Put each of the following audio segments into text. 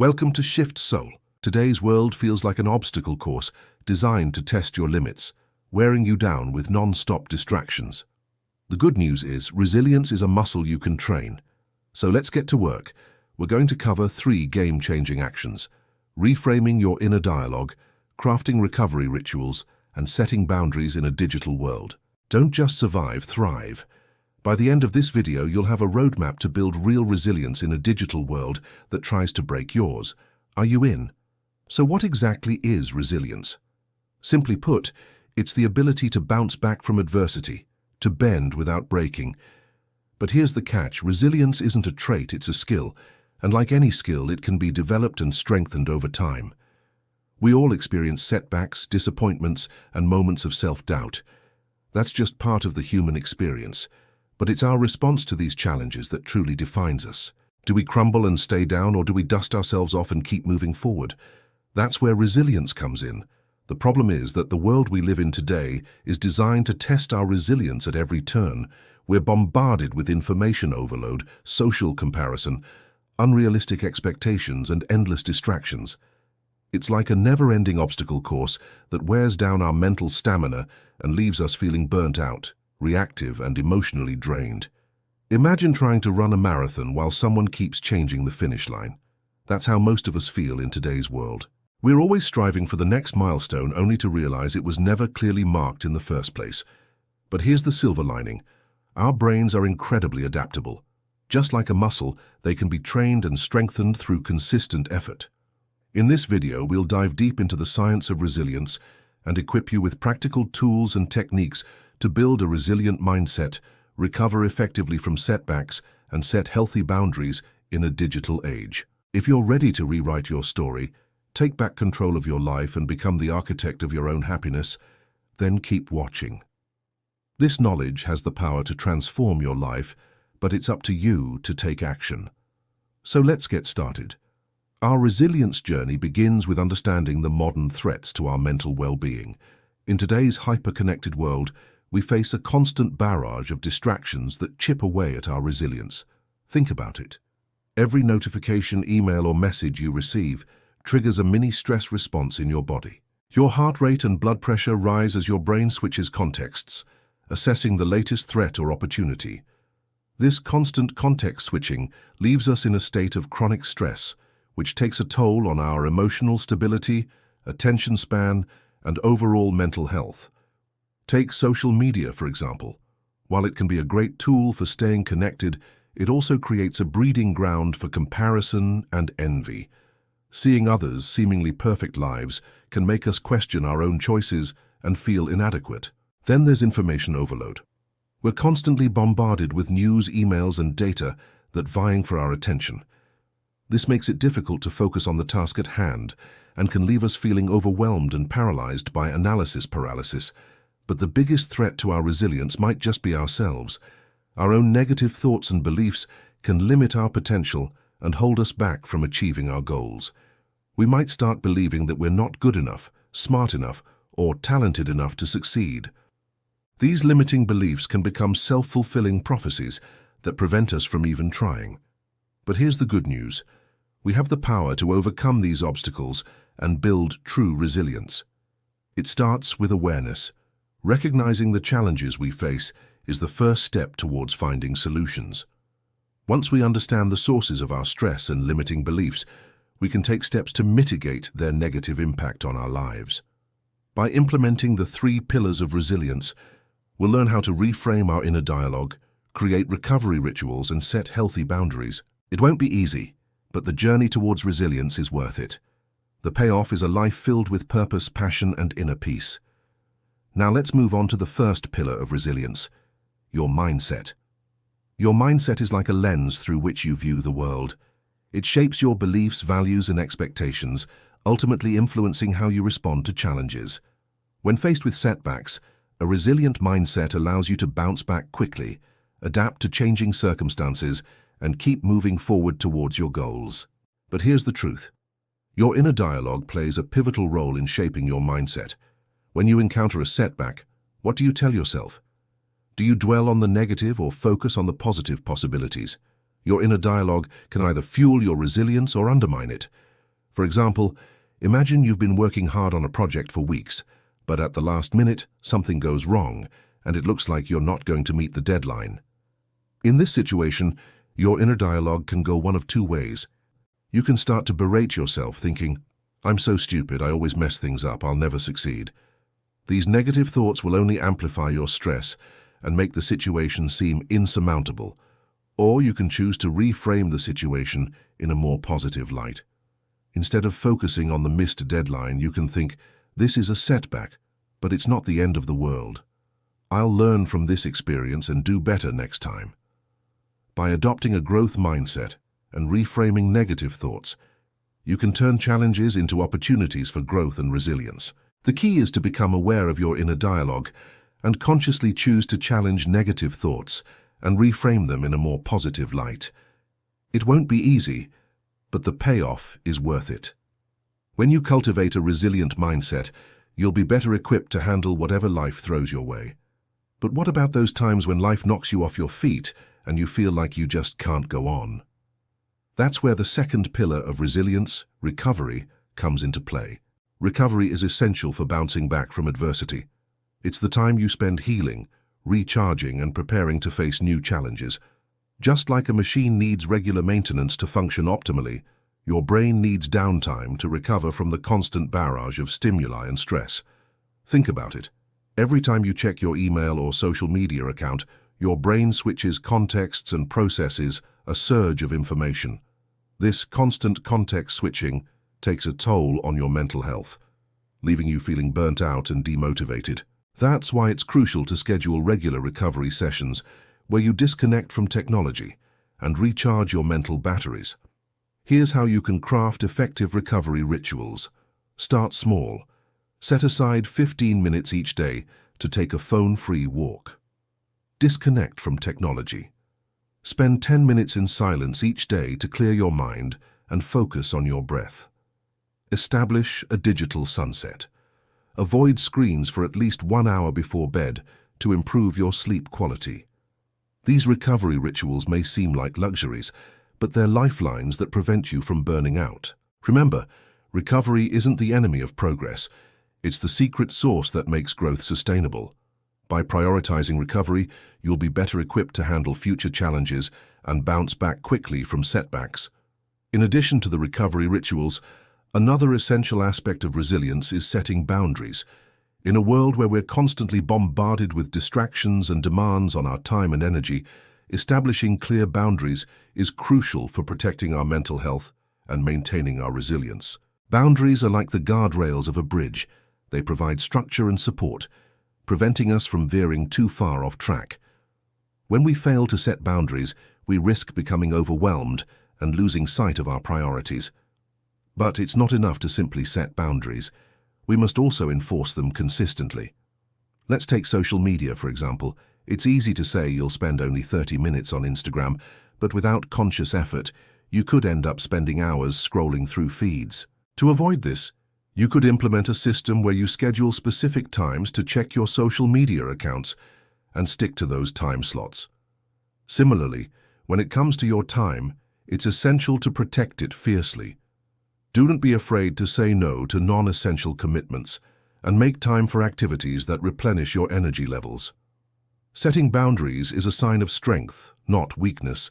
Welcome to Shift Soul. Today's world feels like an obstacle course designed to test your limits, wearing you down with non-stop distractions. The good news is resilience is a muscle you can train. So let's get to work. We're going to cover 3 game-changing actions: reframing your inner dialogue, crafting recovery rituals, and setting boundaries in a digital world. Don't just survive, thrive. By the end of this video, you'll have a roadmap to build real resilience in a digital world that tries to break yours. Are you in? So what exactly is resilience? Simply put, it's the ability to bounce back from adversity, to bend without breaking. But here's the catch: resilience isn't a trait, it's a skill. And like any skill, it can be developed and strengthened over time. We all experience setbacks, disappointments, and moments of self-doubt. That's just part of the human experience. But it's our response to these challenges that truly defines us. Do we crumble and stay down, or do we dust ourselves off and keep moving forward? That's where resilience comes in. The problem is that the world we live in today is designed to test our resilience at every turn. We're bombarded with information overload, social comparison, unrealistic expectations, and endless distractions. It's like a never-ending obstacle course that wears down our mental stamina and leaves us feeling burnt out, reactive, and emotionally drained. Imagine trying to run a marathon while someone keeps changing the finish line. That's how most of us feel in today's world. We're always striving for the next milestone, only to realize it was never clearly marked in the first place. But here's the silver lining. Our brains are incredibly adaptable. Just like a muscle, they can be trained and strengthened through consistent effort. In this video, we'll dive deep into the science of resilience and equip you with practical tools and techniques to build a resilient mindset, recover effectively from setbacks, and set healthy boundaries in a digital age. If you're ready to rewrite your story, take back control of your life, and become the architect of your own happiness, then keep watching. This knowledge has the power to transform your life, but it's up to you to take action. So let's get started. Our resilience journey begins with understanding the modern threats to our mental well-being. In today's hyper-connected world, we face a constant barrage of distractions that chip away at our resilience. Think about it. Every notification, email, or message you receive triggers a mini stress response in your body. Your heart rate and blood pressure rise as your brain switches contexts, assessing the latest threat or opportunity. This constant context switching leaves us in a state of chronic stress, which takes a toll on our emotional stability, attention span, and overall mental health. Take social media, for example. While it can be a great tool for staying connected, it also creates a breeding ground for comparison and envy. Seeing others' seemingly perfect lives can make us question our own choices and feel inadequate. Then there's information overload. We're constantly bombarded with news, emails, and data that vying for our attention. This makes it difficult to focus on the task at hand and can leave us feeling overwhelmed and paralyzed by analysis paralysis. But the biggest threat to our resilience might just be ourselves. Our own negative thoughts and beliefs can limit our potential and hold us back from achieving our goals. We might start believing that we're not good enough, smart enough, or talented enough to succeed. These limiting beliefs can become self-fulfilling prophecies that prevent us from even trying. But here's the good news. We have the power to overcome these obstacles and build true resilience. It starts with awareness. Recognizing the challenges we face is the first step towards finding solutions. Once we understand the sources of our stress and limiting beliefs, we can take steps to mitigate their negative impact on our lives. By implementing the 3 pillars of resilience, we'll learn how to reframe our inner dialogue, create recovery rituals, and set healthy boundaries. It won't be easy, but the journey towards resilience is worth it. The payoff is a life filled with purpose, passion, and inner peace. Now let's move on to the first pillar of resilience: your mindset. Your mindset is like a lens through which you view the world. It shapes your beliefs, values, and expectations, ultimately influencing how you respond to challenges. When faced with setbacks, a resilient mindset allows you to bounce back quickly, adapt to changing circumstances, and keep moving forward towards your goals. But here's the truth. Your inner dialogue plays a pivotal role in shaping your mindset. When you encounter a setback, what do you tell yourself? Do you dwell on the negative or focus on the positive possibilities? Your inner dialogue can either fuel your resilience or undermine it. For example, imagine you've been working hard on a project for weeks, but at the last minute, something goes wrong, and it looks like you're not going to meet the deadline. In this situation, your inner dialogue can go one of two ways. You can start to berate yourself, thinking, "I'm so stupid, I always mess things up, I'll never succeed." These negative thoughts will only amplify your stress and make the situation seem insurmountable. Or you can choose to reframe the situation in a more positive light. Instead of focusing on the missed deadline, you can think, "This is a setback, but it's not the end of the world. I'll learn from this experience and do better next time." By adopting a growth mindset and reframing negative thoughts, you can turn challenges into opportunities for growth and resilience. The key is to become aware of your inner dialogue and consciously choose to challenge negative thoughts and reframe them in a more positive light. It won't be easy, but the payoff is worth it. When you cultivate a resilient mindset, you'll be better equipped to handle whatever life throws your way. But what about those times when life knocks you off your feet and you feel like you just can't go on? That's where the second pillar of resilience, recovery, comes into play. Recovery is essential for bouncing back from adversity. It's the time you spend healing, recharging, and preparing to face new challenges. Just like a machine needs regular maintenance to function optimally, your brain needs downtime to recover from the constant barrage of stimuli and stress. Think about it. Every time you check your email or social media account, your brain switches contexts and processes a surge of information. This constant context switching takes a toll on your mental health, leaving you feeling burnt out and demotivated. That's why it's crucial to schedule regular recovery sessions where you disconnect from technology and recharge your mental batteries. Here's how you can craft effective recovery rituals. Start small. Set aside 15 minutes each day to take a phone-free walk. Disconnect from technology. Spend 10 minutes in silence each day to clear your mind and focus on your breath. Establish a digital sunset. Avoid screens for at least 1 hour before bed to improve your sleep quality. These recovery rituals may seem like luxuries, but they're lifelines that prevent you from burning out. Remember, recovery isn't the enemy of progress. It's the secret sauce that makes growth sustainable. By prioritizing recovery, you'll be better equipped to handle future challenges and bounce back quickly from setbacks. In addition to the recovery rituals, another essential aspect of resilience is setting boundaries. In a world where we're constantly bombarded with distractions and demands on our time and energy, establishing clear boundaries is crucial for protecting our mental health and maintaining our resilience. Boundaries are like the guardrails of a bridge. They provide structure and support, preventing us from veering too far off track. When we fail to set boundaries, we risk becoming overwhelmed and losing sight of our priorities. But it's not enough to simply set boundaries. We must also enforce them consistently. Let's take social media, for example. It's easy to say you'll spend only 30 minutes on Instagram, but without conscious effort, you could end up spending hours scrolling through feeds. To avoid this, you could implement a system where you schedule specific times to check your social media accounts and stick to those time slots. Similarly, when it comes to your time, it's essential to protect it fiercely. Do not be afraid to say no to non-essential commitments and make time for activities that replenish your energy levels. Setting boundaries is a sign of strength, not weakness.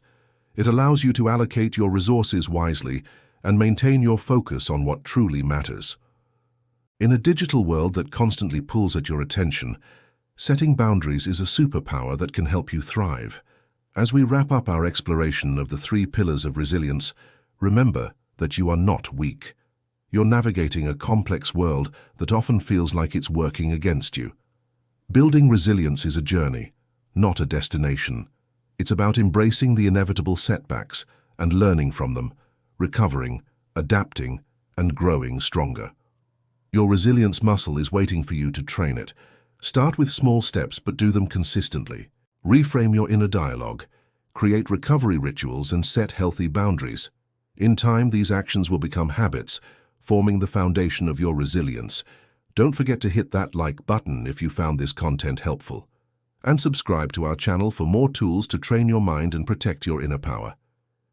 It allows you to allocate your resources wisely and maintain your focus on what truly matters. In a digital world that constantly pulls at your attention, setting boundaries is a superpower that can help you thrive. As we wrap up our exploration of the 3 pillars of resilience, remember that you are not weak. You're navigating a complex world that often feels like it's working against you. Building resilience is a journey, not a destination. It's about embracing the inevitable setbacks and learning from them, recovering, adapting, and growing stronger. Your resilience muscle is waiting for you to train it. Start with small steps, but do them consistently. Reframe your inner dialogue, create recovery rituals, and set healthy boundaries. In time, these actions will become habits, forming the foundation of your resilience. Don't forget to hit that like button if you found this content helpful. And subscribe to our channel for more tools to train your mind and protect your inner power.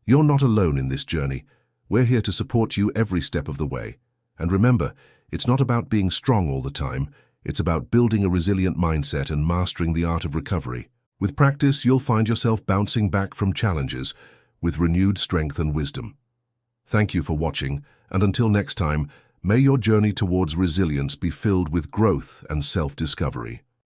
You're not alone in this journey. We're here to support you every step of the way. And remember, it's not about being strong all the time, it's about building a resilient mindset and mastering the art of recovery. With practice, you'll find yourself bouncing back from challenges with renewed strength and wisdom. Thank you for watching, and until next time, may your journey towards resilience be filled with growth and self-discovery.